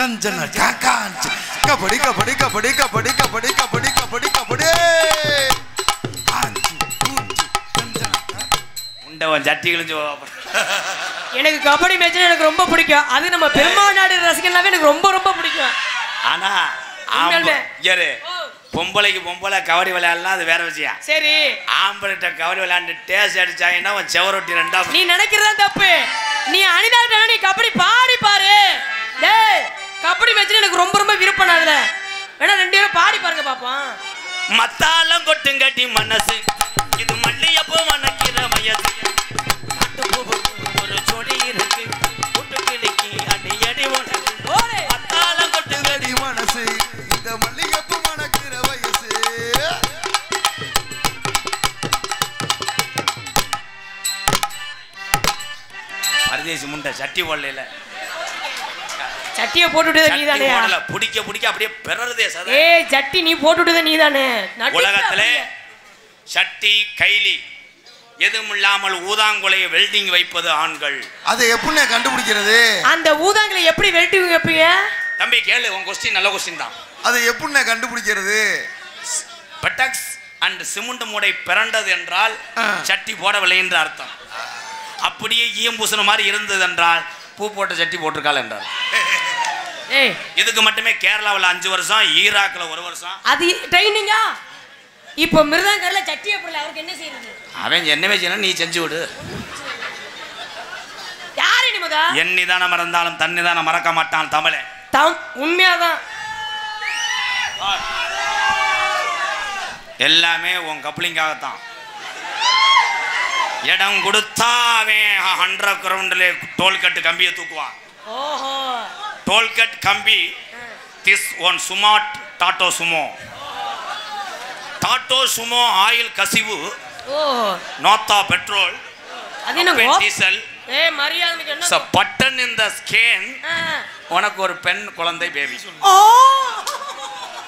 சஞ்சன காக்கான் கபடி கபடி கபடி கபடி கபடி கபடி கபடி கபடி உண்டவன் ஜட்டி கிழிஞ்சு. எனக்கு கபடி மேட்ச் எனக்கு ரொம்ப பிடிக்கும். அது நம்ம பெருமாநாடு ரசிகனாவே எனக்கு ரொம்ப ரொம்ப பிடிக்கும். ஆனா பொம்பளைக்கு பொம்பளை கபடி விளையாடலாம், அது வேற விஷயம். சரி, ஆம்பளைட்ட கபடி விளையாண்டு டேஸ் அடிச்சாங்கன்னா செவரொட்டி ரெண்டா. நீ நினைக்கிறதா தப்பு. நீ அனிதா நீ கபடி பாடி பாரு. டேய், கபடி மேட்ச் எனக்கு ரொம்ப ரொம்ப விருப்பம். அதுல வேணா 2 பேரும் பாடி பாருங்க பாப்போம். மத்தாலம் கொட்டுங்கட்டி மனசு இது மல்லியப்போ மணக்கிற வயசு ஒரு சொடி இருக்கு கூட்டு கிளிக்கு அடி அடி உனக்கு மத்தாலம் கொட்டுங்கடி மனசு இந்த மல்லியப்போ மணக்கிற வயசு. பரதேசி முண்டை சட்டி போடல. சட்டியை போட்டுட்டே நீதானே. புடிக்க புடிக்க அப்படியே பெறறதே சதா. ஏய் சட்டி நீ போட்டுட்டே நீதானே. உலகத்திலே சட்டி கைலி எதுவும் இல்லாமல் ஊதாங்குலையை வெல்டிங் வைப்பது ஆண்கள். அதை எப்படி கண்டுபிடிக்கிறது? அந்த ஊதாங்குலை எப்படி வெல்டிங் வைப்பீங்க? தம்பி கேளு, உன் கொஸ்டின் நல்ல கொஸ்டின் தான். அதை எப்படி கண்டுபிடிக்கிறது? பெட்டக்ஸ் அண்ட் சிமெண்ட் மூடை பிறண்டது என்றால் சட்டி போடவில்லை என்று அர்த்தம். அப்படியே ஈயம்பூசண மாதிரி இருந்தது என்றால் பூ போட்ட சட்டி போட்டிருக்காள் என்றார். இதுக்கு மட்டுமே கேரளாவில் 5 வருஷம், ஈராக்ல 1 வருஷம். அது ட்ரைனிங்கா? இப்போ மிருதங்கர்ல சட்டியை போடல, அவருக்கு என்ன செய்யறது? அவன் என்னவே செய்யணும், நீ செஞ்சு விடு. யாரு நீ மதா? எண்ணிதான மறந்தாலும் தன்னிதான மறக்க மாட்டான் தமிழே. உண்மையாதான். எல்லாமே உன் கப்ளிங்காகத்தான். இடம் கொடுத்தா அவன் 100 கிரவுண்டில் டோல்கட்டு கம்பியை தூக்குவான். ஓஹோ, டோல்கட் கம்பி. This one smart Tata Sumo. Tata Sumo oil கசிவு. நோத்தா பெட்ரோல். அது என்ன டீசல். ஏய் மரியாதைக்கு என்ன பட்டன் இன் தி ஸ்கேன். உனக்கு ஒரு பெண் குழந்தை பேபி. ஓ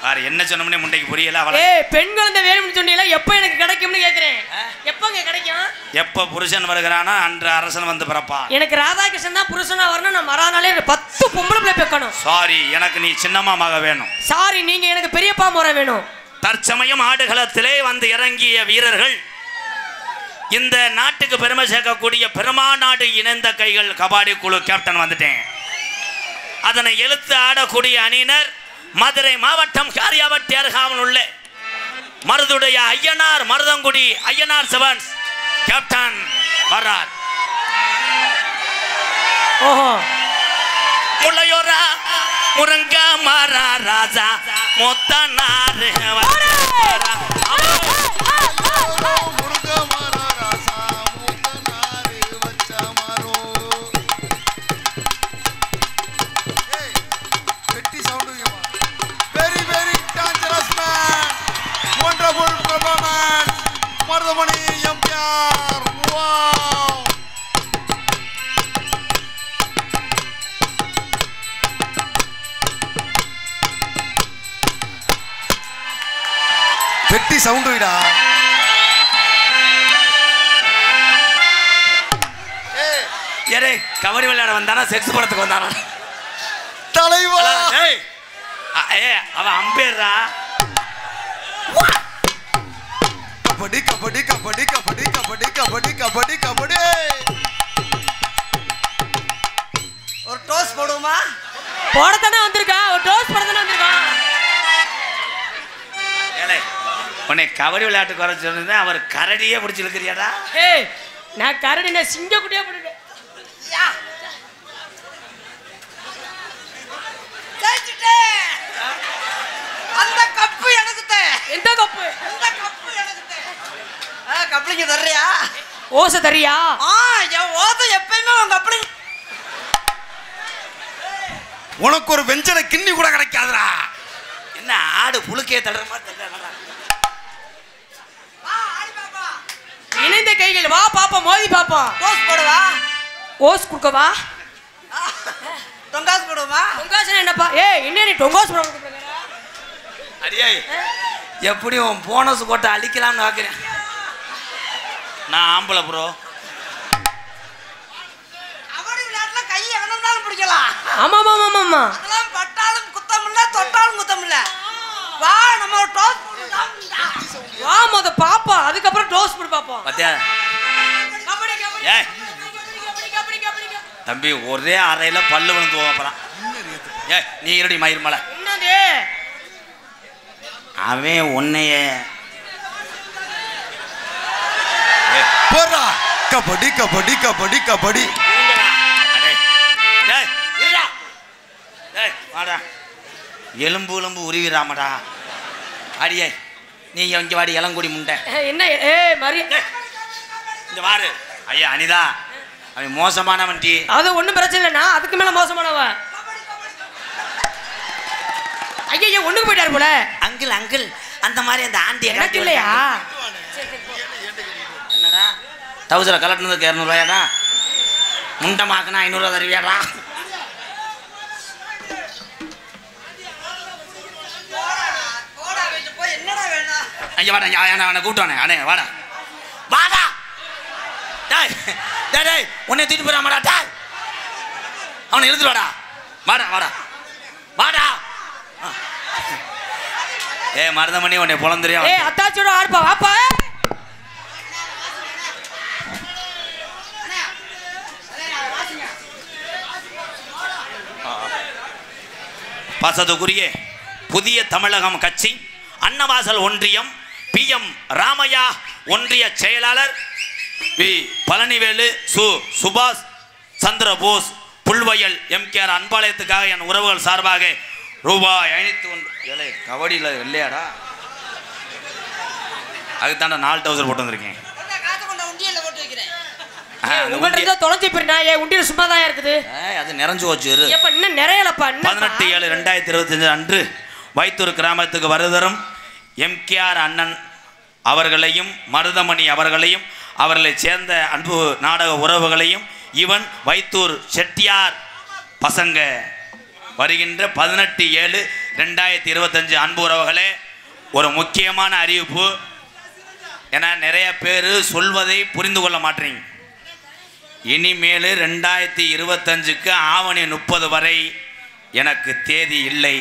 வேற என்ன சொன்னோம்னே முண்டைக்கு புரியல. ஏய் பெண் குழந்தை வேணும்னு சொன்னீல, எப்போ எனக்கு கிடைக்கும்னு கேக்குறேன். எப்போங்க கிடைக்கும்? எப்போ புருஷன் வருகிறானா அன்று அரசன் வந்து பிறப்பா. எனக்கு ராதாகிருஷ்ணன் தான் புருஷனா வரணும். நான் மறானாலே 10 பொம்பளை பிள்ளை பெக்கணும். சாரி, எனக்கு நீ சின்னம்மாமாக வேணும். சாரி, நீங்க எனக்கு பெரியப்பா முறை வேணும். தற்சமயம் ஆடுகளத்திலே வந்து இறங்கிய வீரர்கள் இந்த நாட்டுக்கு பெருமை சேர்க்கக்கூடிய பெருமாநாடு இணைந்த கைகள் கபாடி குழு கேப்டன் வந்துட்டேன். அதனை எழுத்து ஆடக்கூடிய அணியினர் மதுரை மாவட்டம் காரியாபட்டி அருகாமல் உள்ள மருதுடைய ஐயனார் மருதங்குடி ஐயனார் செவன்ஸ் கேப்டன் வர்றார். ஓஹோ, முள்ளையோரா முருங்கா மாறா ராஜா மொத்தனாரு பெட்டி சவுண்ட் வைடா. ஏரே கபடி விளையாட வந்தானா செக்ஸ் படத்துக்கு வந்தானா தலைவா? அவன் அம்பேர்ரா. கபடி கபடி கபடி கபடி கபடி கபடி கபடி கபடி. ஒரு டோஸ் போடுவோமா? போடத்தானே வந்திருக்கா. ஒரு டோஸ் போடத்தானே வந்திருக்கா. ஏலே உன்னை கபடி விளையாட்டுக்கு வர சொன்னது அவர் கரடியே பிடிச்சி இழுக்கிறியாடா? ஏய் நான் கரடி நான் சிங்க குட்டியா போட்டுட்டேன். அந்த கப்பு எனக்கு தே. எந்த கப்பு? அந்த கப்பு எனக்கு தே. கப்ளிங்க தர்றியா? ஓசை தரியா? என் ஓசை எப்பயுமே உன் கப்ளிங். உனக்கு ஒரு வெஞ்சனை கிண்ணி கூட கிடைக்காதுடா. என்ன ஆடு புழுக்கே தடுற மாதிரி தடுறா. இணைந்த கைகள் வா பாப்பா, மோதி பாப்பா. டோஸ் போடுவா? ஓஸ் குடுக்கவா? டொங்காஸ் போடுவா? டொங்காஸ் என்னப்பா? ஏய் என்ன நீ டொங்காஸ் போட கூப்பிடுறா? அடியே எப்படி உன் போனஸ் கோட்டை அழிக்கலாம்னு பார்க்குறேன். நான் ஆம்பளை ப்ரோ. கபடி விளையாட்டுல கை எவனாலும் பிடிக்கலாம். ஆமா ஆமா ஆமா ஆமா. அதெல்லாம் தொட்டாலும் குத்தமில்ல. வா நம்ம ஒரு டோஸ் வா மொத பாப்பா, அதுக்கப்புறம் டோஸ் போட்டு பாப்போம். பாத்தியா கபடி கபடி ஏய் கபடி கபடி கபடி. தம்பி ஒரே அறையில பல்லு விழுந்து போகிறான். ஏய் நீ இருடி மயிர் மலை. என்னது அவன் உன்னைய போறா கபடி கபடி கபடி கபடி. எலும்பு எலும்பு உருவிராமடா. அடியே நீ இங்க வாடி இளங்குடி முண்டை. என்ன ஏய் மரி இந்த வாரு ஐயா அனிதா, அவன் மோசமானவன் டி. அது ஒண்ணும் பிரச்சனை இல்லை, நான் அதுக்கு மேல மோசமானவன். ஐயா ஒண்ணுக்கு போயிட்டாரு போல. அங்கிள் அங்கிள் அந்த மாதிரி அந்த ஆண்டி எனக்கு இல்லையா? என்னடா டவுசரை கலட்டினதுக்கு 200 ரூபாயாடா, முண்டை மாக்குனா 500 ரூபா தருவியாடா. போடா வீட்டு போய் என்னடா வேணும்? ஐயா வாடா அவனை கூப்பிட்டானே. அண்ணே வாடா வாடா. டேய் டேய் டேய் உன்னை தூக்கிட்டு போயிடாமடா. டேய் அவனை இழுத்துட்டு வாடா. வாடா வாடா வாடா. ஏய் மருதமணி உன்னை பொழந்துறியா? ஏய் அத்தாச்சியோட ஆடுப்பா வாப்பா. பாசத்துக்குரிய புதிய தமிழகம் கட்சி அன்னவாசல் ஒன்றியம் PM ராமையா ஒன்றிய செயலாளர் வி பழனிவேலு சுபாஷ் சந்திரபோஸ் புல்வயல் MKR அன்பாலயத்துக்காக என் உறவுகள் சார்பாக ரூபாய் 501. கபடியில் இல்லையாடா? அதுதாண்டா 4 டவுசர் போட்டு வந்திருக்கேன். காத்து கொண்ட உண்டியல்ல போட்டு வைக்கிறேன். உங்கள்ட்ட இருந்தா தொலைஞ்சி போயிட்டா. ஏன் உண்டியல் சும்மா தான் இருக்குது. அது நிறைஞ்சு போச்சு. எப்ப இன்னும் நிறையலப்பா. 18/7/2025 அன்று வைத்தூர் கிராமத்துக்கு வருதரும் MKR அண்ணன் அவர்களையும் மருதமணி அவர்களையும் அவர்களைச் சேர்ந்த அன்பு நாடக உறவுகளையும் இவன் வைத்தூர் செட்டியார் பசங்க வருகின்ற 18/7/2025 அன்பு உறவுகளே, ஒரு முக்கியமான அறிவிப்பு. ஏன்னா நிறைய பேர் சொல்வதை புரிந்து கொள்ள மாட்டீங்க. இனிமேல் 2025க்கு ஆவணி 30 வரை எனக்கு தேதி இல்லை.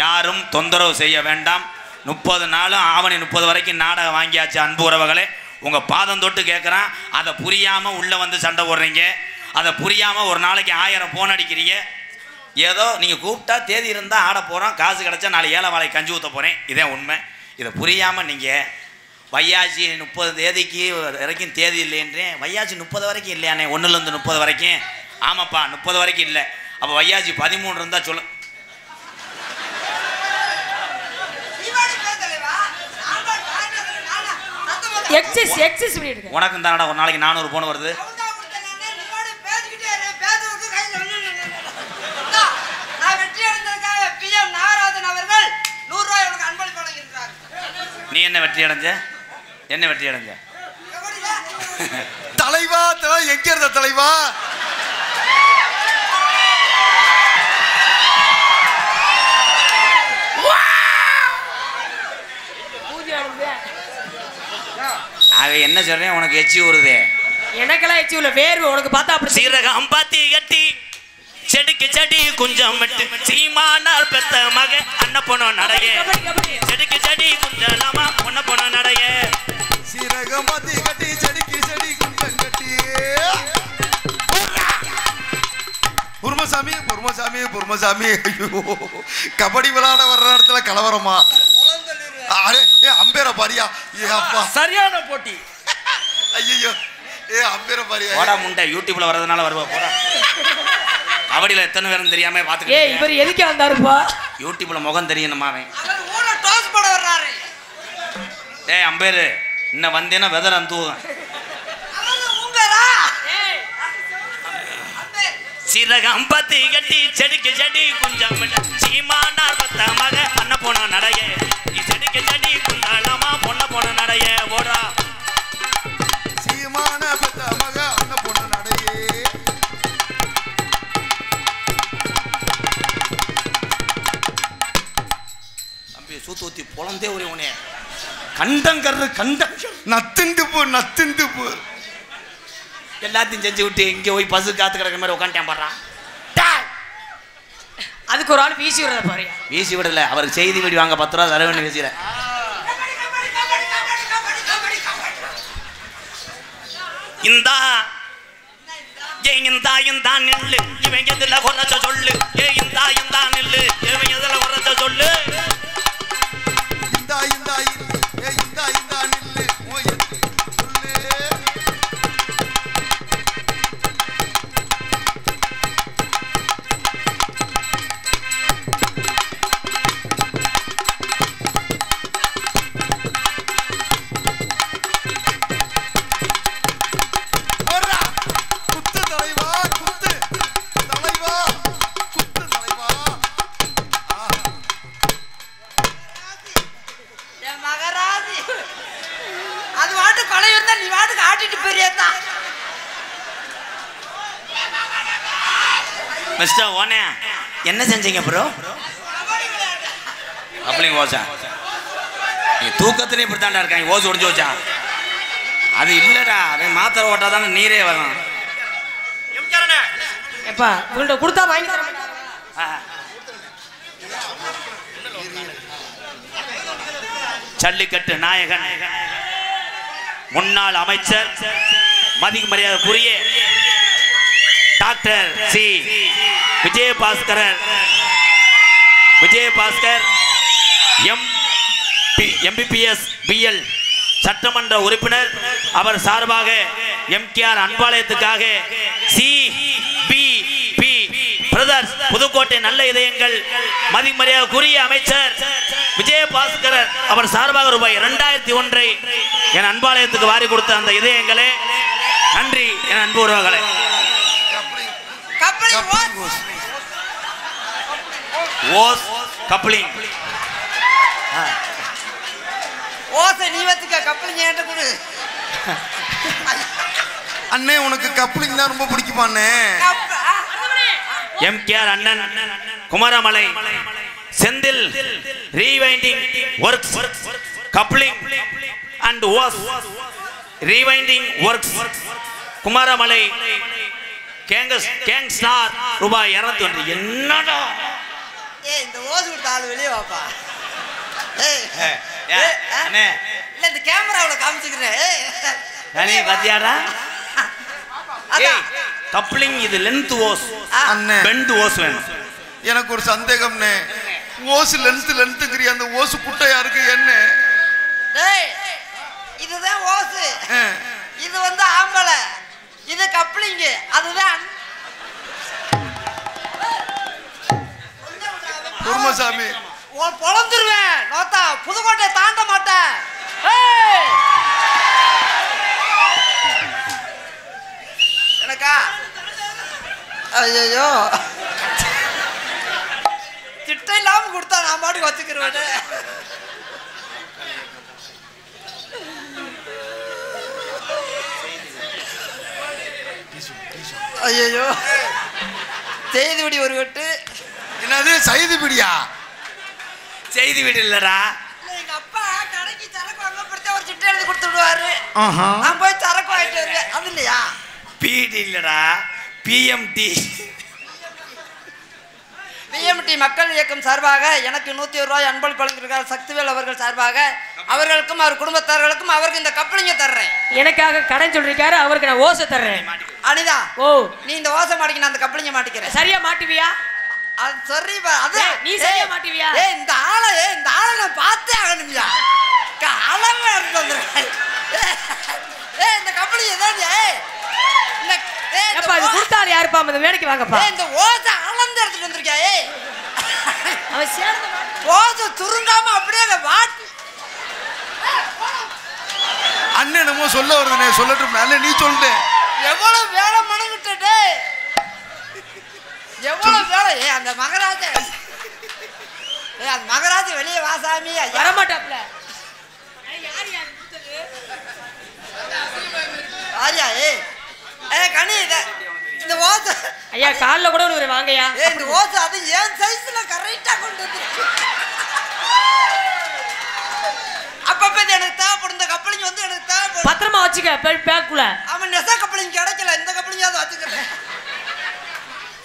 யாரும் தொந்தரவு செய்ய வேண்டாம். 30 நாளும் ஆவணி 30 வரைக்கும் நாடகம் வாங்கியாச்சு. அன்பு உறவுகளே, உங்கள் பாதம் தொட்டு கேட்குறான். அதை புரியாமல் உள்ளே வந்து சண்டை போடுறீங்க. அதை புரியாமல் ஒரு நாளைக்கு 1000 ஃபோன் அடிக்கிறீங்க. ஏதோ நீங்கள் கூப்பிட்டா தேதி இருந்தால் ஆட போகிறோம், காசு கிடச்சா நாளை ஏழை வாழை கஞ்சி ஊற்ற போகிறேன். இதே உண்மை. இதை புரியாமல் நீங்கள் வையாசி 30 தேதிக்கு வரைக்கும் தேதி இல்லைன்றேன். வையாசி 30 வரைக்கும் இல்லையானே? 1லேருந்து 30 வரைக்கும். ஆமாப்பா 30 வரைக்கும் இல்லை. அப்போ வையாசி 13 இருந்தால் சொல்ல. எக்ஸஸ் பண்ணிடுங்க. உனக்கும் தானடா ஒரு நாளைக்கு 400 ஃபோன் வருது. நீ என்ன வெற்றி அடைஞ்ச? என்ன வெற்றி அடைஞ்ச? தலைவா எங்க இருந்த தலைவா? அவ என்ன சொல்றேன், உனக்கு எச்சி ஊறுதே. எனக்கெல்லாம் எச்சி உள்ள வேர்வை உனக்கு பார்த்தா அப்படி. சீரகம் பாத்தி கட்டி செடிக்கு செடி குஞ்சம் விட்டு சீமானார் பெத்த மக அண்ண பொண்ணு நடைய. செடிக்கு செடி குஞ்சலாமா பொண்ண பொண்ணு நடைய. சீரகம் பாத்தி கட்டி செடிக்கு செடி குஞ்சம் கட்டி. பொறுமசாமி பொறுமசாமி பொறுமசாமி. ஐயோ, கபடி விளையாட வர்ற இடத்துல கலவரமா? அம்பேர பாரியா? ஏ அப்பா, சரியான போட்டி. ஐயோ, அம்பேர பாரியா? போடா முண்டை, யூடியூப்ல வர்றதுனால வருவா. போடா. கபடியில எத்தனை பேரும் தெரியாம பாத்துக்கிட்டு. ஏய் இவர் எதுக்கு வந்தாருப்பா? யூடியூப்ல முகம் தெரியணுமா அவன்? அவர் ஊர டாஸ் போட வர்றாரு. டேய் அம்பேரு, இன்ன வந்தேனா வெதர் அந்தூங்க. அவரு உங்கரா? ஏய் சீரகம் பத்தி கட்டி செடிக்கு செடி குஞ்சம் விட்டு சீமானார் பெத்த மக அண்ண பொண்ணு நடைய. செடிக்கு செடி குஞ்சலாமா பொண்ண பொண்ணு நடைய. போடா. சீமான பெத்த மக அண்ண பொண்ணு நடையே. சூத்து ஊத்தி பொழந்தே ஒரு உனே கண்டங்கர்ரு கண்டம் நத்துண்டு போ நத்துண்டு போ. எல்லாத்தையும் செஞ்சு விட்டு இங்கே போய் பசு காத்து கிடக்கிற மாதிரி உட்காந்துட்டேன் பாடுறான். அதுக்கு ஒரு ஆள் வீசி விடுறத பாரு. வீசி விடல, அவருக்கு செய்தி வீடி வாங்க 10 ரூபா தரவேன்னு வீசுறேன். இந்தா இந்தா நில்லு, இவன் எதுல குறைச்ச சொல்லு. இந்தா நில்லு, இவன் எதுல குறைச்ச சொல்லு. இந்தா இந்தா இந்தா இந்தா நில்லு ஓ சொல்லு. மிஸ்டர் ஓனே என்ன செஞ்சீங்க ப்ரோ? அப்படிங்க ஓசா நீ தூக்கத்திலே இப்படி தாண்டா இருக்காங்க. ஓசு ஒடிஞ்சு வச்சா அது இல்லடா, அவன் மாத்திரை ஓட்டா தானே நீரே வரும். எப்பா உங்கள்ட்ட கொடுத்தா வாங்கி தர. ஜல்லிக்கட்டு நாயகன் முன்னாள் அமைச்சர் மதிப்பு மரியாதைக்குரிய doctor C Vijayabaskar MBBS BL சட்டமன்ற உறுப்பினர் அவர் சார்பாக எம்கேஆர் அன்பாலயத்துக்காக CBP பிரதர்ஸ் புதுக்கோட்டை நல்ல இதயங்கள் மதிப்பு மரியாதைக்குரிய அமைச்சர் விஜயபாஸ்கர் அவர் சார்பாக ரூபாய் 2001 என் அன்பாலயத்துக்கு வாரி கொடுத்த அந்த இதயங்களே நன்றி. என் அன்பு உறவுகளே, ஓஸ் கப்ளிங் ஓசை நீ வச்சுக்க, கப்ளிங் ஏன்ட்ட கொடு. அண்ணே உனக்கு கப்ளிங் தான் ரொம்ப பிடிக்குமாண்ணே? எம்கேஆர் அண்ணன் Kumaramalai Senthil rewinding works coupling and hose rewinding works Kumaramalai gang star ரூபாய் 201. என்னடா இந்த ஓசு கொடுத்த ஆளு வெளியே வாப்பா. அண்ணே இல்ல இந்த கேமராவுல காமிச்சுக்கிறேன். நீ பாத்தியாடா கப்ளிங் இது லென்த் ஓஸ் அண்ணே பெண்ட் ஓஸ் வேணும். எனக்கு ஒரு சந்தேகம்னே, ஓசு லென்த்துங்கிறிய அந்த ஓசு குட்டையா இருக்கு என்ன? இதுதான் ஓசு, இது வந்து ஆம்பளை, இது கப்ளிங். அதுதான் பொறுமசாமி பொழந்துருவேன். நோத்தா புதுக்கோட்டை தாண்ட மாட்டேன். எனக்கா ஐயோ திட்டம் இல்லாம கொடுத்தா நான் பாட்டுக்கு வச்சுக்கிறேன். ஐயோ செய்தி விடி ஒரு வெட்டு. என்னது செய்தி பிடியா? செய்தி வீடு இல்லடா, எங்க அப்பா கடைக்கு சரக்கு வாங்க போறத ஒரு சிட்டை எழுதி கொடுத்து விடுவாரு. நான் போய் சரக்கு வாங்கிட்டு வருவேன். அது இல்லையா? பிடி இல்லடா, பிஎம்டி. பிஎம்டி மக்கள் இயக்கம் சார்பாக எனக்கு 101 ரூபாய் அன்பளிப்பு வழங்கியிருக்கார் சக்திவேல் அவர்கள் சார்பாக. அவர்களுக்கும் அவர் குடும்பத்தார்களுக்கும் அவருக்கு இந்த கப்ளிங்க தர்றேன். எனக்காக கடன் சொல்லிருக்காரு, அவருக்கு நான் ஓசை தர்றேன். அனிதா ஓ நீ இந்த ஓசை மாட்டிக்க, நான் அந்த கப்ளிங்க மாட்டிக்கிறேன். சரியா மாட்டுவியா? அது சரி அது நீ சரியா மாட்டுவியா? இந்த ஆளை நான் பார்த்தே ஆகணும்யா. அளவு எடுத்து வந்துருக்கேன். இந்த கப்ளிங்க ஏதாவது எப்பா இது கொடுத்தாரு யாருப்பா? அந்த வேலைக்கு வாங்கப்பா. இந்த ஓசை அளந்து எடுத்துட்டு வந்திருக்கியா? அவன் சேர்ந்து ஓசை துருங்காம அப்படியே வாட்டு. அண்ணன் என்னமோ சொல்ல வருதுனே, சொல்லட்டும் அண்ணன், நீ சொல்லு. எவ்வளவு வேலை மனங்கிட்டே, எவ்வளவு வேலை. அந்த மகராஜ அந்த மகராஜ வெளியே வாசாமி வரமாட்டாப்ல. ஆரியா கனி இந்த ஓசை ஐயா கால்ல கூட ஒரு வாங்கயா. இந்த ஓசை அது ஏன் சைஸ்ல கரெக்டா கொண்டு வந்து அப்பப்ப எனக்கு தேவைப்படும். இந்த கப்பலிங்க வந்து எனக்கு தேவைப்படும். பத்திரமா வச்சுக்க பேக்குள்ள. அவன் நெச கப்பலிங்க கிடைக்கல, இந்த கப்பலிங்காவது வச்சுக்கிறேன்.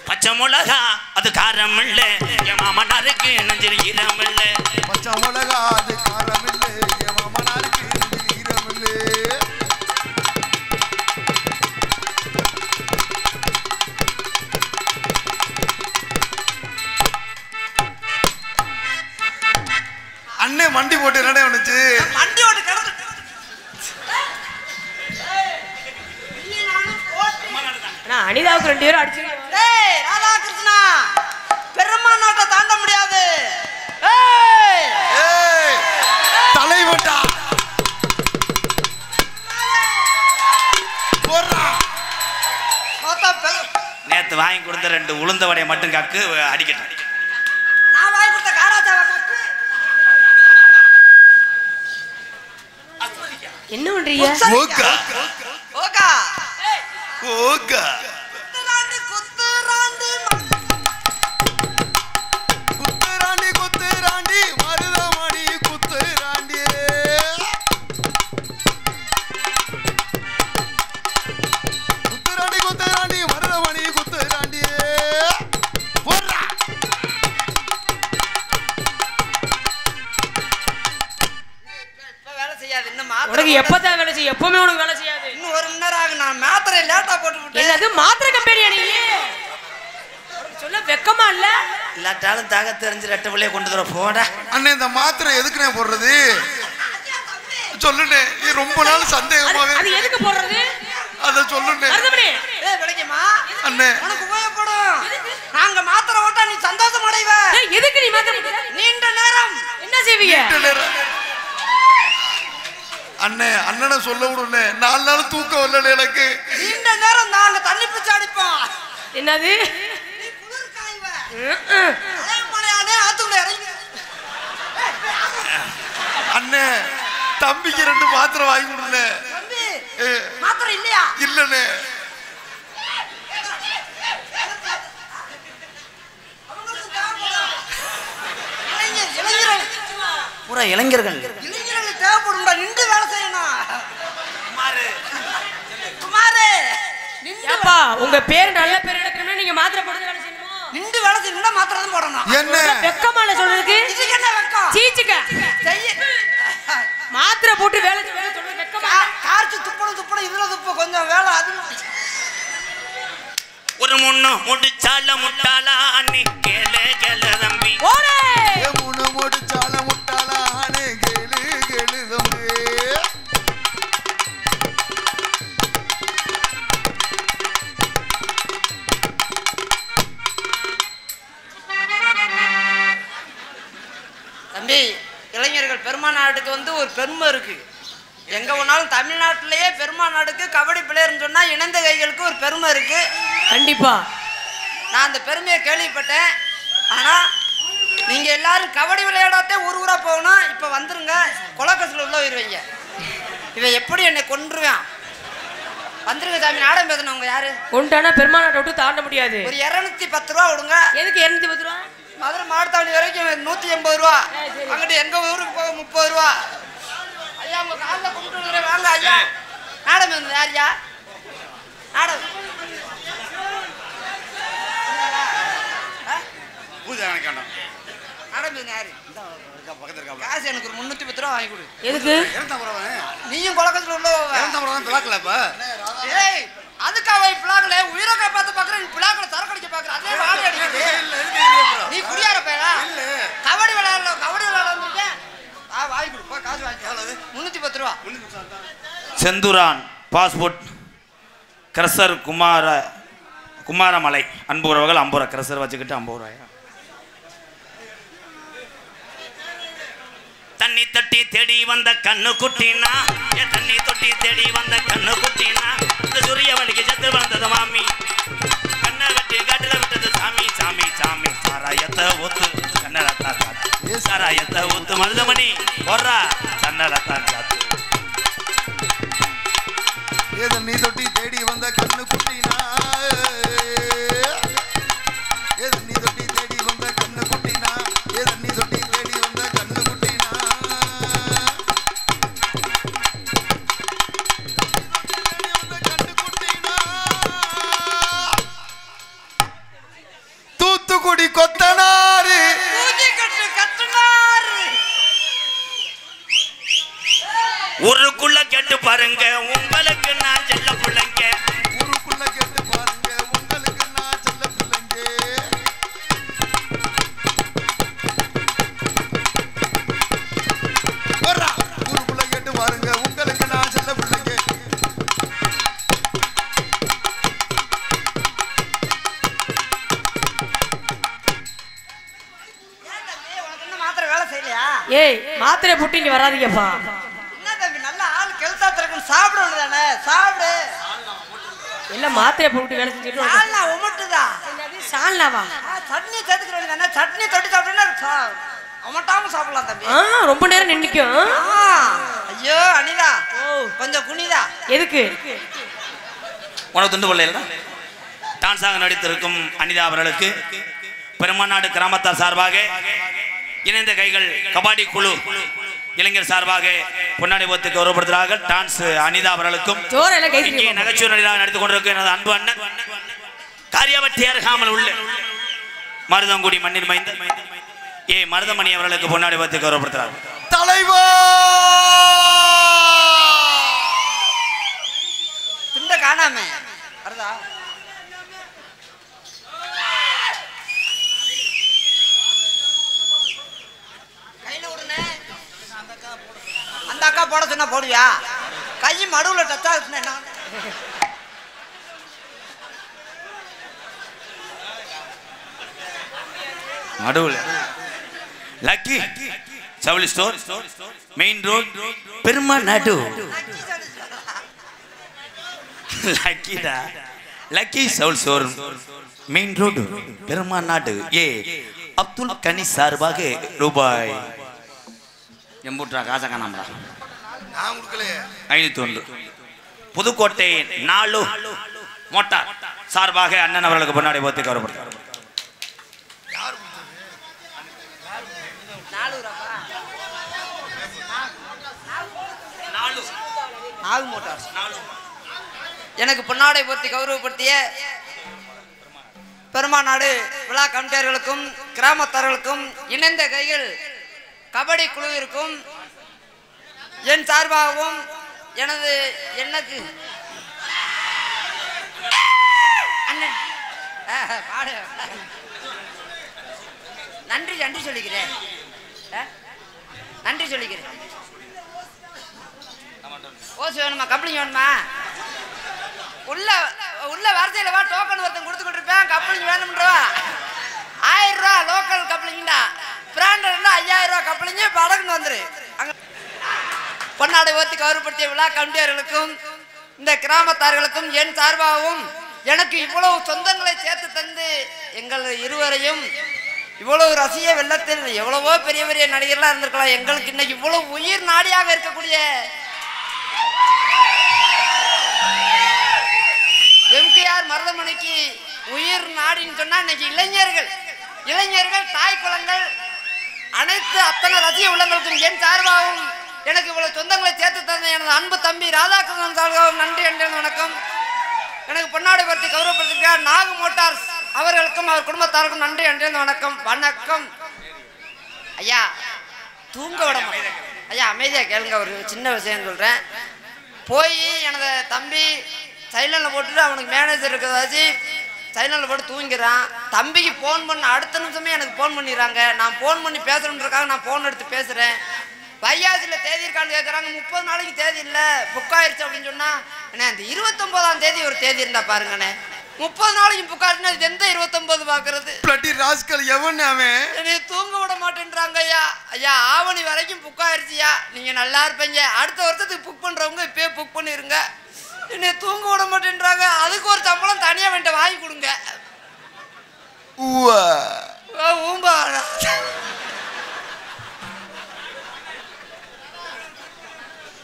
பச்சை பச்சை மிளகா அது காரம் இல்ல என் மாமனாருக்கு நெஞ்சில் ஈரம் இல்ல பச்சை மிளகா அது காரம் இல்லை என் மாமனாருக்கு நெஞ்சில் ஈரம் இல்லை அண்ணே மண்டி போட்டு என்னடே வந்துச்சு வண்டி ஓட்டு கிடந்து ஆனா அனிதாவுக்கு 2 பேரும் அடிச்சு டேய் ராதாகிருஷ்ணா பெருமாநாட்டை தாண்ட முடியாது ஏய் ஏய் தலைவட்டா போறா மொத்த நேத்து வாங்கி கொடுத்த 2 உளுந்த வடையை மட்டும் கக்கு அடிக்கட்டும் நான் வாங்கி கொடுத்த காராச்சாவ கட்டு என்ன பண்றீங்க ஓகா ஓகா ஓகா குத்துராண்டி குத்துராண்டி குத்துராண்டி மருதமணி குத்துராண்டி குத்துராண்டி குத்துராண்டி மருதமணி குத்துராண்டி போறா இப்ப வேலை செய்யாது இன்னும் மாத்திரை உனக்கு எப்பதான் வேலை செய்ய எப்பவுமே உனக்கு வேலை செய்யாது இன்னும் 1 மணி நேரம் ஆகும் நான் மாத்திரை லேட்டா போட்டு விட்டேன் என்னது மாத்திரை கம்பெனியா நீ உனக்கு சொல்ல வெக்கமா இல்ல இல்லாட்டாலும் தாக தெரிஞ்சு ரெட்டை பிள்ளைய கொண்டு வர போடா அண்ணே இந்த மாத்திரை எதுக்குண்ணே போடுறது சொல்லுண்ணே நீ ரொம்ப நாள் சந்தேகமாவே அது எதுக்கு போடுறது அத சொல்லுண்ணே மருதமணி ஏய் விளைக்குமா அண்ணே உனக்கு உபயோகப்படும் நாங்க மாத்திரை ஓட்டா நீ சந்தோஷம் அடைவ ஏய், எதுக்கு நீ மாத்திரை போடுற? நீண்ட நேரம் என்ன செய்வீங்க அண்ணே அண்ணனை சொல்ல விடுண்ணே 4 நாள் தூக்கம் வரல எனக்கு நீண்ட நேரம் நாங்க தண்ணி பிடிச்சு அடிப்போம் என்னது நீ குளிர் காய்வ ம்ம். அதே மலையானே ஆத்துக்குள்ள இறங்கி அண்ணே தம்பிக்கு 2 மாத்திரை வாங்கி கொடுண்ணே தம்பி ஏ, மாத்திரை இல்லையா இல்லண்ணே அவங்களுக்கு தேவைப்படும். இளைஞர்கள் பூரா இளைஞர்கள் இளைஞர்களுக்கு தேவைப்படும்பா நின்று வேலை செய்யணும் குமாரு நின்று ஏப்பா உங்க பேர் நல்ல பேர் எடுக்கணும்னா நீங்க மாத்திரை போட்டு வேலை செய்யணுமா நின்று வேலை செய்யணும்னா மாத்திரை தான் போடணும் என்ன வெக்கமா இல்ல சொல்றதுக்கு இதுக்கு என்ன வெக்கம் சீச்சுக்க செய்ய மாத்திரை போட்டு வேலை சொல்றது வெக்கமா இல்ல? காய்ச்சி துப்பணும் இதுல துப்பு கொஞ்சம் வேலை அது ஒரு முன்னு முடிச்சால முட்டாளா அன்னி கேளு கேளு தம்பி ஓடே ஏ முனு முடிச்சால முட்டாளானே கேளு கேளு தம்பி தம்பி இளைஞர்கள் பெருமாநாடுக்கு வந்து ஒரு பெருமை இருக்கு எங்க போனாலும் தமிழ்நாட்டிலேயே பெருமாநாடுக்கு கபடி பிளேயர்னு சொன்னா இணைந்த கைகளுக்கு ஒரு பெருமை இருக்கு கண்டிப்பா நான் அந்த பெருமையை கேள்விப்பட்டேன் ஆனா நீங்க எல்லாரும் கபடி விளையாடாத்தே ஊரா போகணும் இப்ப வந்துருங்க கொலக்கசுல உள்ள போயிருவீங்க இவன் எப்படி என்னை கொன்றுவான் வந்துருங்க சாமி நாடகம் பேசணும் யாரு கொண்டானா பெருமாநாட்டை விட்டு தாண்ட முடியாது ஒரு 210 ரூபா விடுங்க எதுக்கு 210 ரூபா மதுரை மாவட்டத்தாவளி வரைக்கும் 180 ரூபா அங்கிட்டு எங்க ஊருக்கு போக 30 ரூபா ஐயா உங்க காலில் கும்பிட்டு வாங்க ஐயா நாடகம் பேசணும் யாரியா நாடகம் பூஜை நினைக்கணும் நாடகம் பேசணும் யாரு பக்கத்துல இருக்காப்ல காசு எனக்கு ஒரு 310 ரூபா வாங்கி கொடு எதுக்கு நீயும் கொலக்கத்துல உள்ள பிளாக்லப்பா ஏய் அதுக்கு அவ பிளாக்ல உயிரை காப்பாத்த பாக்குற நீ பிளாக்ல சரக்கடிக்க பாக்குற அதே வாடி அடிக்குது நீ குடியார பேரா கபடி விளையாட வந்திருக்க வாங்கி கொடு போ காசு வாங்கி 310 ரூபா செந்துரான் பாஸ்போர்ட் கிரசர் குமாரமலை அன்பு உறவுகள் 50 ரூபா கிரசர் வச்சுக்கிட்டு 50 ரூபாயா தண்ணி தட்டி தேடி வந்த கண்ணு குட்டினா என் தண்ணி தொட்டி தேடி வந்த கண்ணு குட்டினா இந்த சூரிய வலிக்கு செத்து வந்தது மாமி கண்ணை வெட்டி காட்டுல விட்டது சாமி சாமி சாமி சாராயத்தை ஊத்து கண்ணலத்தான் சாத்து சாராயத்தை ஊத்து மருதமணி போடுறா கண்ணலத்தான் சாத்து ஏதோ நீ தொட்டி தேடி வந்த கண்ணு குட்டினா ஏதோ நீ தொட்டி தேடி வந்த கண்ணு குட்டினா ஏதோ நீ தொட்டி தேடி வந்த கண்ணு குட்டினா கண்ணு குட்டினா ஏய் மாத்திரை போட்டு இங்க வராதீங்கப்பா. என்ன தம்பி நல்ல ஆள் கெல்தா திறக்கும் சாப்பிட வேண்டியதானே சாப்பிடு. இல்ல மாத்திரை போட்டு வேலை செஞ்சுட்டு சால்னா உமட்டுதா. என்னது சால்னாவா? சட்னி சேர்த்துக்க வேண்டியதானே சட்னி தொட்டு சாப்பிட்டா உமட்டாம சாப்பிடலாம் தம்பி. ரொம்ப நேரம் நின்னுக்கும். ஐயோ அனிதா கொஞ்சம் குனிதா. எதுக்கு? உனக்கு துண்டு கொள்ளையில டான்ஸாக நடித்திருக்கும் அனிதா அவர்களுக்கு பெருமாநாடு கிராமத்தார் சார்பாக இணைந்த கைகள் கபாடி குழு இளைஞர் சார்பாக பொன்னாடி போத்து கௌரவப்படுத்துகிறார்கள். டான்ஸ் அனிதா அவர்களுக்கும் இங்கே நகைச்சுவை நடிகராக நடித்துக் கொண்டிருக்கும் எனது அன்பு அண்ணன் காரியாவட்டி அருகாமல் உள்ள மருதங்குடி மண்ணின் மைந்த மருதமணி அவர்களுக்கு பொன்னாடி போத்து கௌரவப்படுத்துகிறார்கள். தலைவா துண்ட காணாம வருதா? கையில விடுனே. அந்த அக்கா போட சொன்னா போடுவியா? கை மடுவுல டச்சா என்ன? நடுவுல lucky Savuli store main road Perumanadu. லக்கிடா lucky Savul store main road Perumanadu. Abdul Gani சார்பாக ரூபாய் எம்பூட்ரா காசை காணாமடா நான் கொடுக்கலையே 501. புதுக்கோட்டை 4 மோட்டார் சார்பாக அண்ணன் அவர்களுக்கு பொன்னாடி போத்து கௌரவப்படுத்துகிறார். எனக்கு பொன்னாடை போர்த்தி கௌரவப்படுத்திய பெருமாநாடு விழா கமிட்டியர்களுக்கும் கிராமத்தார்களுக்கும் இணைந்த கைகள் கபடி குழுவிற்கும் என் சார்பாகவும் எனக்கு நன்றி நன்றி சொல்லிக்கிறேன். நன்றி சொல்லிக்கிறேன். ஓசு வேணுமா கப்ளிங் வேணுமா? உள்ள வார்த்தையில வா டோக்கன் ஒருத்தன் கொடுத்துக்கிட்டு இருப்பேன். கப்ளிங் வேணும்ன்றா 1000 ரூபா லோக்கல் கப்ளிங்டா. பிராண்டட் 5000 ரூபா கப்ளிங் படகுன்னு வந்துரு. அங்க பொன்னாடை ஓத்தி கௌரவப்படுத்திய விழா கமிட்டியர்களுக்கும் இந்த கிராமத்தார்களுக்கும் என் சார்பாகவும் எனக்கு இவ்வளவு சொந்தங்களை சேர்த்து தந்து எங்கள் இருவரையும் இவ்வளவு ரசிக வெள்ளத்தில் எவ்வளவோ பெரிய பெரிய நடிகர்லாம் இருந்திருக்கலாம். எங்களுக்கு இன்னைக்கு இவ்வளவு உயிர் நாடியாக இருக்கக்கூடிய எம்கேஆர் மருதமணிக்கு உயிர் நாடின்னு சொன்னா இன்னைக்கு இளைஞர்கள் தாய் குளங்கள் அனைத்து அத்தனை ரசிக உள்ளங்களுக்கும் என் சார்பாகவும் எனக்கு இவ்வளவு சொந்தங்களை சேர்த்து தந்த எனது அன்பு தம்பி ராதாகிருஷ்ணன் சார்பாகவும் நன்றி என்று வணக்கம். எனக்கு பொன்னாடை பற்றி கௌரவப்படுத்திருக்கிறார் நாகு மோட்டார்ஸ் அவர்களுக்கும் அவர் குடும்பத்தாருக்கும் நன்றி என்று வணக்கம். வணக்கம் ஐயா. தூங்க விட ஐயா அமைதியா கேளுங்க. ஒரு சின்ன விஷயம் சொல்றேன். போய் எனது தம்பி சைலண்ட்ல போட்டுட்டு அவனுக்கு மேனேஜர் இருக்கிறதாச்சு சைலண்ட்ல போட்டு தூங்கிறான். தம்பிக்கு போன் பண்ண அடுத்த நிமிஷமே எனக்கு போன் பண்ணிடுறாங்க. நான் போன் பண்ணி பேசணுன்றக்காக நான் போன் எடுத்து பேசுறேன். வையாசில தேதி இருக்கான்னு கேட்குறாங்க. 30 நாளைக்கு தேதி இல்லை புக் ஆயிடுச்சு அப்படின்னு சொன்னா அண்ணே அந்த 29ஆம் தேதி ஒரு தேதி இருந்தா பாருங்கண்ணே. 30 நாளைக்கு புக் ஆயிடுச்சுன்னா இது எந்த 29 பாக்குறது? ராஸ்கல் எவன் அவன்? என்னை தூங்க விட மாட்டேன்றாங்க ஐயா. ஐயா ஆவணி வரைக்கும் புக் ஆயிடுச்சியா. நீங்க நல்லா இருப்பீங்க. அடுத்த வருஷத்துக்கு புக் பண்றவங்க இப்பயே புக் பண்ணிருங்க. என்னை தூங்க விட மாட்டேன்றாங்க. அதுக்கு ஒரு சம்பளம் தனியா வேண்ட வாங்கி கொடுங்க. ஊம்பா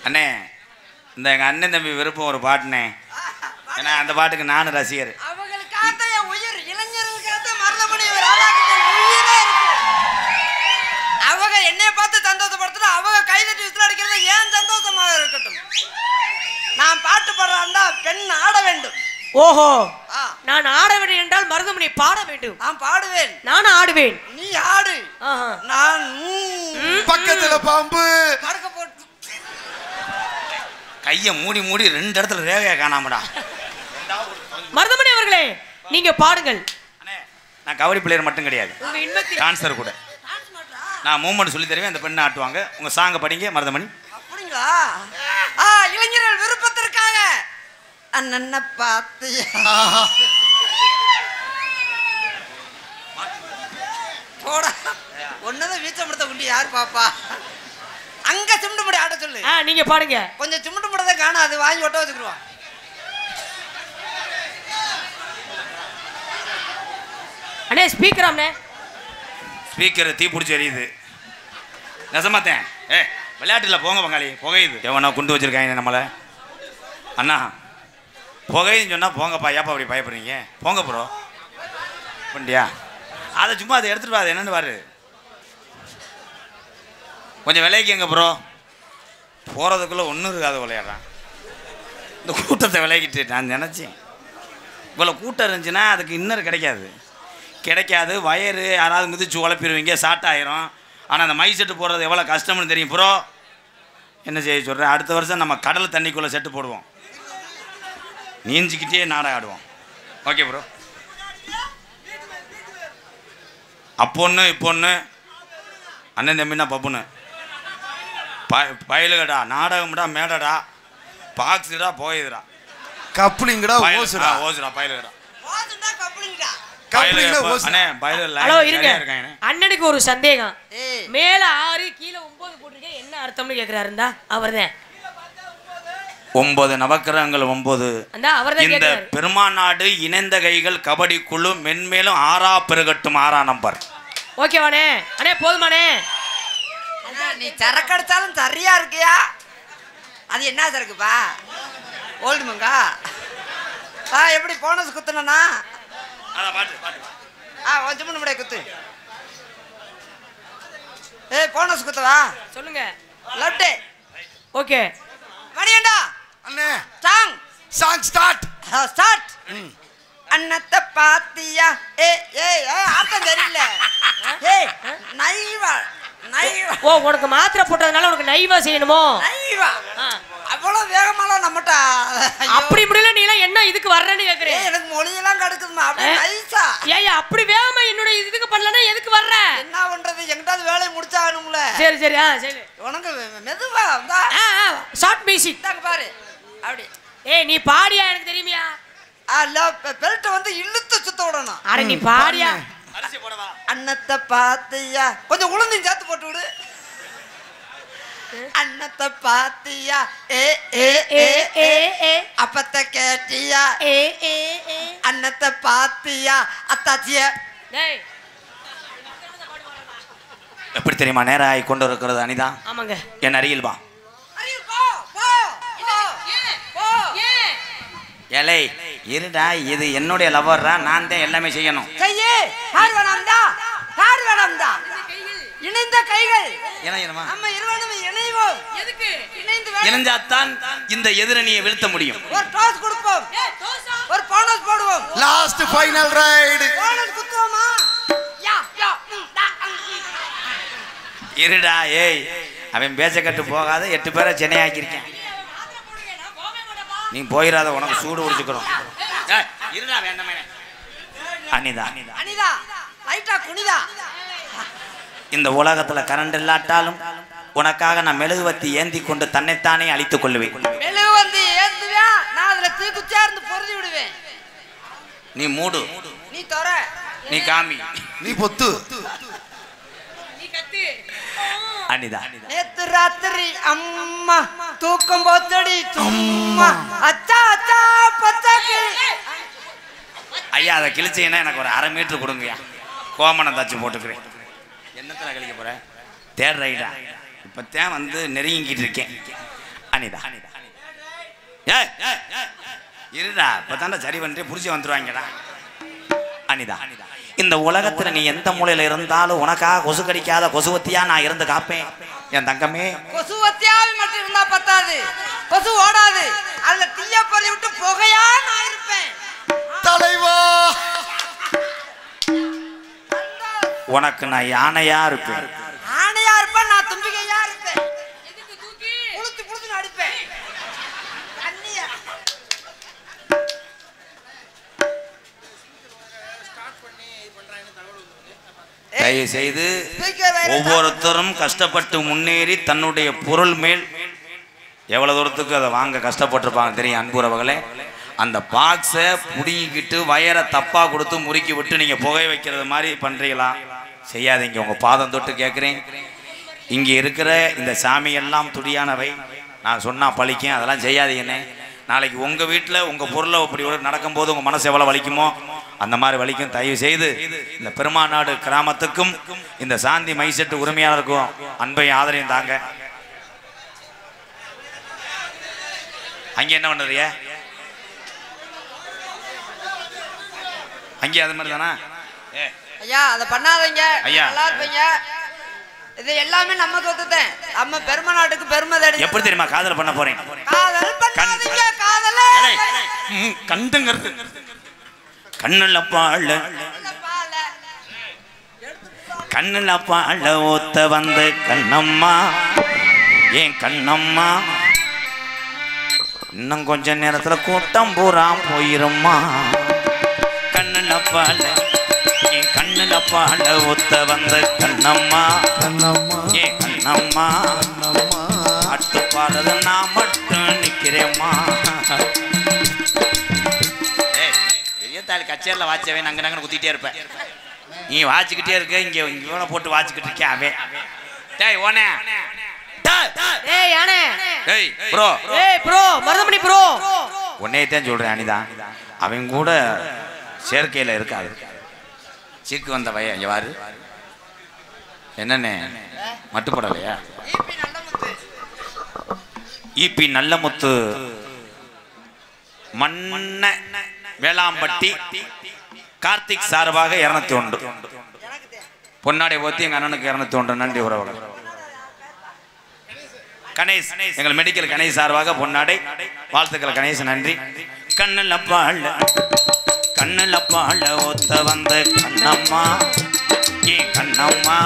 அண்ணே இந்த எங்க அண்ணன் தம்பி விருப்பம் ஒரு பாட்டுனே. ஏன்னா அந்த பாட்டுக்கு நானும் ரசிகர். அவங்களுக்காக என் உயிர் இளைஞர்களுக்காக மருதமணி உயிரே இருக்கு. அவங்க என்னைய பார்த்து சந்தோஷப்படுத்துற அவங்க கைதட்டி விசில் அடிக்கிறது ஏன் சந்தோஷமாக இருக்கட்டும். நான் பாட்டு பாடுறாண்டா பெண் ஆட வேண்டும். ஓஹோ நான் ஆட வேண்டும் என்றால் மருதமணி பாட வேண்டும். நான் பாடுவேன். நான் ஆடுவேன். நீ ஆடு. நான் பக்கத்துல பாம்பு படுக்க போட்டு கையை மூடி 2 இடத்துல ரேகையா காணாமடா. மருதமணி அவர்களே நீங்க பாடுங்கள். நான் கபடி பிளேயர் மட்டும் கிடையாது, டான்சர் கூட. நான் மூமெண்ட் சொல்லி தருவேன். அந்த பெண்ணை ஆட்டுவாங்க. உங்க சாங்க படிங்க மருதமணி. அப்படிங்களா? இளைஞர்கள் விருப்பத்திற்காக அண்ணனை பார்த்து போட ஒன்னதான் வீச்சப்படுத்த குண்டி யார் பாப்பா? அங்க சிமெண்ட் முடி ஆட சொல்லு. நீங்க பாடுங்க. கொஞ்சம் சிமெண்ட் முடதை காணாது, வாங்கி ஒட்ட வச்சுக்குருவோம். அண்ணே ஸ்பீக்கராம்ண்ணே. ஸ்பீக்கர் தீ பிடிச்சி எரியுது. நெசமாத்தேன். விளையாட்டுல போங்க பங்காளி, புகையுது. எவனா குண்டு வச்சிருக்காங்க நம்மளை. அண்ணா புகையுன்னு சொன்னால் போங்கப்பா, ஏப்பா அப்படி பயப்படுறீங்க? போங்க ப்ரோ. பண்ணியா அதை சும்மா அதை எடுத்துட்டு வா, அது என்னன்னு பாரு. கொஞ்சம் விலைக்குங்க ப்ரோ. போகிறதுக்குள்ளே ஒன்றும் இருக்காது விளையாடுறான். இந்த கூட்டத்தை விலைக்கிட்டு நான் நினச்சேன் இவ்வளோ கூட்டம் இருந்துச்சுன்னா அதுக்கு இன்னொரு கிடைக்காது. வயரு யாராவது மிதிச்சு உழப்பிடுவீங்க, ஷார்ட் ஆயிரும். ஆனால் அந்த மை செட்டு போடுறது எவ்வளோ கஷ்டம்னு தெரியும் ப்ரோ. என்ன செய்ய சொல்கிறேன், அடுத்த வருஷம் நம்ம கடல் தண்ணிக்குள்ளே செட்டு போடுவோம், நீஞ்சிக்கிட்டே நாடகம் ஆடுவோம். Okay bro. அப்பொண்ணு இப்பொண்ணு அண்ணன் தம்பின்னா பப்புன்னு பயலுகடா, நாடகம்டா, மேடடா, பாக்ஸுடா, போயுதுடா, கப்ளிங்கடா, ஓசுடா, ஓசுடா, பயலுகடா, ஓசுடா, கப்ளிங்கடா. ஹலோ இருங்க, அண்ணனுக்கு ஒரு சந்தேகம். மேல 6 கீழே 9 போட்டிருக்கேன், என்ன அர்த்தம்னு கேக்குறாருந்தா அவர்தான். 9 நவக்கிரகங்கள் 9. இந்த பெருமாநாடு இணைந்த கைகள் கபடி குழு மென்மேலும் 6ஆ பெருகட்டும். 6ஆம் நம்பர். ஓகேவானே? அண்ணே போதுமானே? நீ சரக்கு அடிச்சாலும் சரியா இருக்கியா? அது என்ன சரக்குப்பா? ஓல்டு மங்கா. எப்படி போனஸ் குத்துனா? கொஞ்சம் நம்முடைய குத்து. போனஸ் குத்துவா சொல்லுங்க. லட்டு. ஓகே மணியண்டா அண்ணே. Song start. அன்னத்தை பாத்தியா? ஆட்டம் தெரியல. நைவா ஓ, உனக்கு மாத்திரை போட்டதுனால உனக்கு நைவா செய்யணுமோ? நைவா அவ்வளவு வேகமாலாம் நம்மட்ட அப்படி முடியல. நீ எல்லாம் என்ன இதுக்கு வர்றேன்னு கேக்குறேன். எனக்கு மொழியெல்லாம் கிடக்குதுமா. அப்படி நைஸா ஏய், அப்படி வேகமா என்னோட இதுக்கு பண்ணலன்னா எதுக்கு வர்ற? என்ன பண்றது, எங்கிட்டாவது வேலையை முடிச்சாகணும்ல. சரி சரி சரி. உனக்கு மெதுவா வந்தா ஷார்ட் மியூசிக் தாங்க பாரு. அப்படி நீ பாடியா? எனக்கு தெரியுமியா? பெல்ட் வந்து இழுத்து சுத்த விடணும். அட நீ பாடியா? அன்னத்தை பாத்தியா, கொஞ்சம் உளுந்து சேர்த்து போட்டு விடு. அன்னத்தை பாத்தியா, அப்பத்தை கேட்டியா, அன்னத்தை பாத்தியா, அத்தாச்சிய. எப்படி தெரியுமா நேரம் ஆகி கொண்டு இருக்கிறது அனிதா? ஆமாங்க. என் அருகில் வா. ஏலே இருடா, இது என்னுடைய லவர்ரா, நான் தான் எல்லாமே செய்யணும். இணைந்த கைகள் இணைந்தாத்தான் இந்த எதிரணியை வீழ்த்த முடியும். ஒரு டாஸ் கொடுப்போம், ஒரு போனஸ் போடுவோம். Last final ride. போனஸ் குத்துவோமா? இருடா, ஏய் அவன் பேச்ச கட்டு போகாத. 8 பேரை சென்னை ஆக்கியிருக்கேன். நீ போயிடாத, உனக்கு சூடு உடிச்சுக்கிறோம். அனிதா, இந்த உலகத்துல கரண்ட் இல்லாட்டாலும் உனக்காக நான் மெழுகுவத்தி ஏந்தி கொண்டு தன்னைத்தானே அழித்துக் கொள்ளுவேன். மெழுகுவத்தி ஏந்துவேன், நான் அதுல தீக்குச்சா இருந்து பொருதி விடுவேன். நீ மூடு, நீ தர, நீ காமி, நீ பொத்து. அனிதா, நேத்து ராத்திரி அம்மா தூக்கம் போத்தடி சும்மா அச்சா அச்சா பச்சாக்கு. ஐயா அதை கிழிச்சீங்கன்னா எனக்கு ஒரு 1/2 மீட்டர் கொடுங்கய்யா, கோமணம் தச்சு போட்டுக்கிறேன். என்னத்துல கழிக்க போற? தேர்ட் ரைடா? இப்பத்தான் வந்து நெருங்கிட்டு இருக்கேன். அனிதா, இருடா, இப்பதான்டா சரி பண்ணிட்டு புரிச்சு வந்துருவாங்கடா. அனிதா, இந்த உலகத்துல நீ எந்த மூலையில இருந்தாலும் உனக்காக கொசு கடிக்காத கொசுவத்தியா நான் இருந்து காப்பேன். என் தங்கமே, கொசுவத்தியாவி மட்டும் இருந்தா பத்தாது, கொசு ஓடாது. அதுல தீய பொறி விட்டு புகையா நான் இருப்பேன். தலைவா, உனக்கு நான் யானையா இருப்பேன். ஆணையா இருப்பேன், நான் தும்பிக்கையா இருப்பேன். புளுத்து புளுத்து அடிப்பேன். தயவு செய்து ஒவ்வொருத்தரும் கஷ்டப்பட்டு முன்னேறி தன்னுடைய பொருள் மேல் எவ்வளவு தூரத்துக்கு அதை வாங்க கஷ்டப்பட்டிருப்பாங்க தெரியும். அன்புறவர்களே, அந்த பாக்ஸை புடிங்கிக்கிட்டு வயரை தப்பா கொடுத்து முறுக்கி விட்டு நீங்க புகை வைக்கிறது மாதிரி பண்றீங்களா? செய்யாதீங்க. உங்க பாதம் தொட்டு கேட்குறேன். இங்கே இருக்கிற இந்த சாமியெல்லாம் துடியானவை. நான் சொன்னால் பழிக்கும், அதெல்லாம் செய்யாதீங்கன்னு. நாளைக்கு உங்கள் வீட்டில் உங்கள் பொருளை அப்படி நடக்கும்போது உங்கள் மனசு எவ்வளோ வலிக்குமோ அந்த மாதிரி வலிக்கும். தயவு செய்து இந்த பெருமாநாடு கிராமத்துக்கும் இந்த சாந்தி மைசெட்டு உரிமையாளருக்கும் அன்பையும் ஆதரையும் தாங்க. அங்கே என்ன பண்ணுறிய? அங்கே அது மாதிரி தானா? ஐயா அதை பண்ணாதீங்க ஐயா. நல்லா இருப்பீங்க. இது எல்லாமே நம்ம சொத்துதான். நம்ம பெருமை நாட்டுக்கு பெருமை தேடி. எப்படி தெரியுமா காதல் பண்ண போறேன்? காதல் பண்ணாதீங்க. காதல கண்டுங்கிறது கண்ணுல பாழ கண்ணுல பாழ ஊத்த வந்து கண்ணம்மா ஏன் கண்ணம்மா இன்னும் கொஞ்ச நேரத்துல கூட்டம் பூரா போயிரும்மா. கண்ணுல பாழ என் கண்ணுல பாழ ஊத்த வந்து கண்ணம்மா ஏன் கண்ணம்மா அட்டு பாடுறது நான் மட்டும் நிக்கிறேம்மா. கச்சேரியில் வாட்சவே நாங்க நாங்க குத்திட்டே இருப்பேன். நீ வாச்சிக்கிட்டே இருக்க, இங்க இவனை போட்டு வாச்சிக்கிட்டு இருக்கேன். அவன் டேய் ஓனே ஏய் யானே ஏய் ப்ரோ ஏய் ப்ரோ மருதமணி ப்ரோ உன்னையத்தான் சொல்றேன். அனிதான் அவன் கூட சேர்க்கையில் இருக்காது. சீக்கு வந்த பையன் இங்க வாரு. என்னண்ணே மட்டுப்படலையா? ஈபி நல்லமுத்து மண்ண வேளாம்பட்டி கார்த்திக் சார்பாக 201 பொன்னாடை போத்தி எங்க அண்ணனுக்கு 201 நன்றி உறவுகள். கணேஷ் எங்கள் மெடிக்கல் கணேஷ் சார்பாக பொன்னாடை வாழ்த்துக்கள் கணேஷ் நன்றி. கண்ணுல பாழ ஒத்த வந்த கண்ணம்மா ஏன் கண்ணம்மா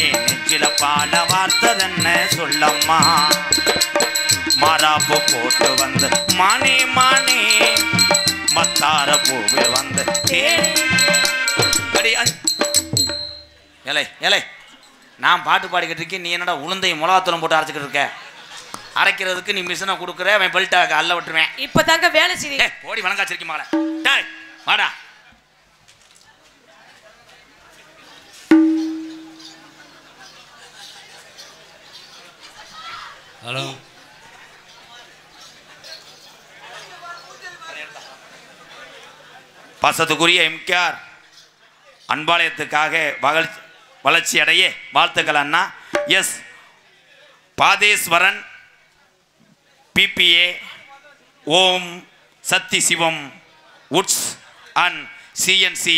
ஏன் நெஞ்சில பாட வார்த்ததென்ன சொல்லம்மா. மாறாப்பு போட்டு வந்து மானே மானே மத்தார பூவே வந்து ஏலை ஏலை நான் பாட்டு பாடிக்கிட்டு இருக்கேன். நீ என்னடா உளுந்தையும் மிளகாத்தூளும் போட்டு அரைச்சிக்கிட்டு இருக்க? அரைக்கிறதுக்கு நீ மிஷினை கொடுக்குற, அவன் பெல்ட்டாக அல்ல விட்டுருவேன். இப்ப தாங்க வேலை செய்ய ஓடி வணங்காச்சிருக்கி மகளே. டேய் வாடா. ஹலோ பாசத்துக்குரிய எம்கேஆர் அன்பாலயத்துக்காக வளர்ச்சி அடைய வாழ்த்துக்கள் அண்ணா. S Padeswaran BBA Om Sakthi Sivam woods and CNC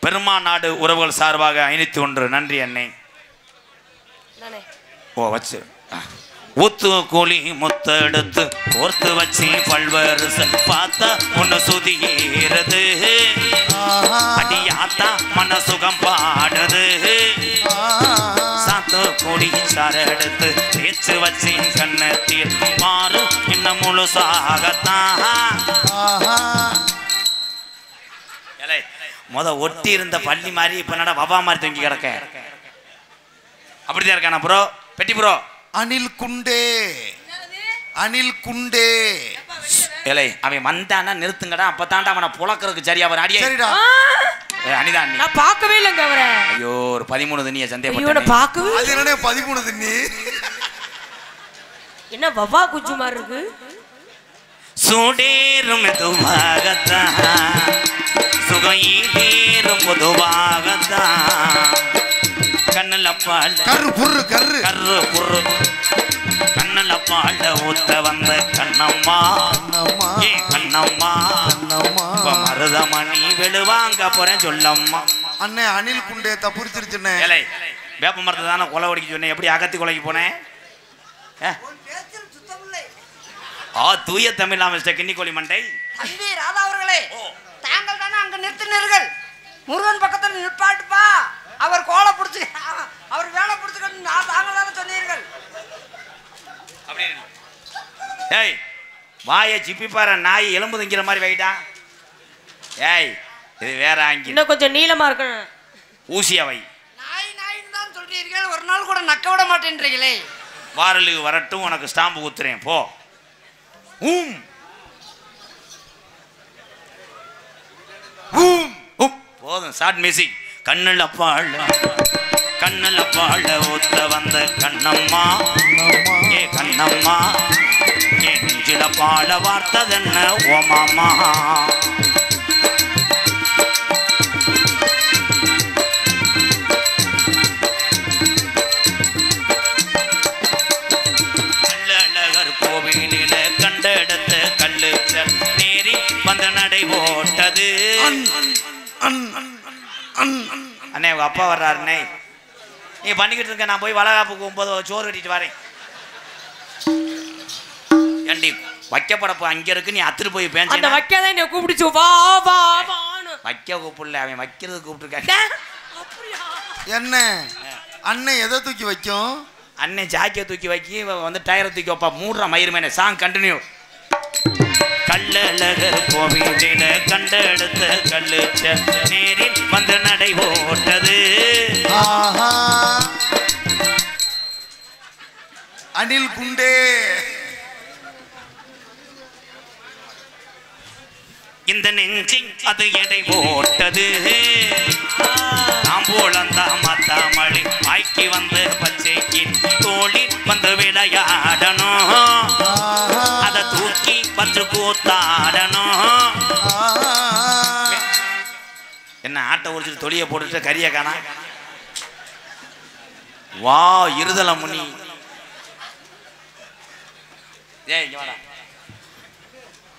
Perumanadu உறவுகள் சார்பாக 501 நன்றி அண்ணே. ஓ வச்சு ஊத்து கூலி முத்த எடுத்து கோர்த்து வச்சு பல்வேறு பார்த்தா ஒன்று சுதிகிறது அடியாத்தா மனசுகம் பாடுறது சாத்து கூடி சார எடுத்து தேய்ச்சு வச்சு கண்ணத்தில் மாறு இன்னும் முழுசாகத்தான் ஒட்டி இருந்த பள்ளி மாதிரி இப்ப நட வபா மாதிரி தூங்கி கிடக்க. அப்படிதான் இருக்கானா ப்ரோ? பெட்டி ப்ரோ அனில் குண்டே அனில் குண்டே ஏலே அவன் வந்தானா நிறுத்துங்கடா, அப்பதான்டா அவனை புழக்கிறதுக்கு சரியா வர. அடியே சரிடா அனிதான் நான் பார்க்கவே இல்லைங்க அவரை. ஐயோ ஒரு 13 தண்ணிய சந்தேகப்பட்டேன். இவனை பார்க்கவே அது என்னடா 13 தண்ணி? என்ன வவா குஞ்சு மாதிரி இருக்கு. சூடேறும் மெதுவாகத்தான் சுகையேறும் பொதுவாகத்தான் கண்ணுல பாழ கரு புர்ரு கரு கரு புர்ரு கண்ணுல பாழ ஊத்த வந்த கண்ணம்மா ஏ கண்ணம்மா மருதமணி வெளுவாங்க போறேன் சொல்லம்மா. அண்ணே அனில் குண்டே தப்புரிச்சிருச்சுண்ணே. ஏலே வேப்ப மரத்தை தானே கொலை ஒடிக்க சொன்னேன், எப்படி அகத்தி கொலைக்கு போனேன்? தூய தமிழ் மிஸ்டர் கிண்ணிக்கோழி மண்டை. தம்பி ராதா அவர்களே, தாங்கள் தானே அங்க நிறுத்தினீர்கள். முருகன் பக்கத்தில் நிற்பாட்டுப்பா, அவர் கோலை பிடிச்சு அவர் வேலை பிடிச்சுக்கணும் நான் தாங்கள் தானே சொன்னீர்கள். ஏய் வாயை சிப்பி பாரு, நாய் எலும்பு திங்கிற மாதிரி வைடா. ஏய் இது வேற ஆங்கி இன்னும் கொஞ்சம் நீளமா இருக்கணும். ஊசியா வை. நாய் நாயின்னு தான் சொல்றீர்கள், ஒரு நாள் கூட நக்க விட மாட்டேன்றீங்களே. வாரலுக்கு வரட்டும், உனக்கு ஸ்டாம்பு குத்துறேன் போ. போதும் ஷார்ட் மியூசிக். கண்ணுல பாழ கண்ணுல பாழ ஊத்த வந்த கண்ணம்மா ஏ கண்ணம்மா ஏ நெஞ்சில பாழ வார்த்ததென்ன ஓ மாமா கோவிலில கண்டெடுத்த கல்லு நேரி வந்த நடை ஓட்டது அண்ணே உங்க அப்பா வர்றாருண்ணே நீ பண்ணிக்கிட்டு இருக்க நான் போய் வளகாப்புக்கு 9 சோறு கட்டிட்டு வரேன் ஏண்டி வைக்கப்படப்பு அங்க இருக்கு நீ அத்துட்டு போய் பேஞ்ச அந்த வைக்காத என்ன கூப்பிடுச்சு வா வா வான்னு வைக்க கூப்பிடல அவன் வைக்கிறது கூப்பிட்டுருக்காங்க என்ன அண்ணன் எதை தூக்கி வைக்கும் அண்ணன் ஜாக்கியை தூக்கி வைக்கி வந்து டயரை தூக்கி வைப்பா மூடுற மயிர் மேனே சாங் கண்டினியூ கள்ளழகர் கோவிலில கண்டெடுத்த கல்லு நேரில் வந்து நடை ஓட்டது அணில் குண்டே இந்த நெஞ்சி அது எடை ஓட்டது தாம்போலந்தா மத்தாமளி ஆய்க்கு வந்து பச்சைக்கு தோழி வந்து விளையாடணும் அதை தூக்கி வந்து கூத்தாடணும் என்ன ஆட்டை ஒடிச்சிட்டு தொழியை போட்டுட்டு கறியை காணா வா இருதல முனி ஏய் இங்க வாடா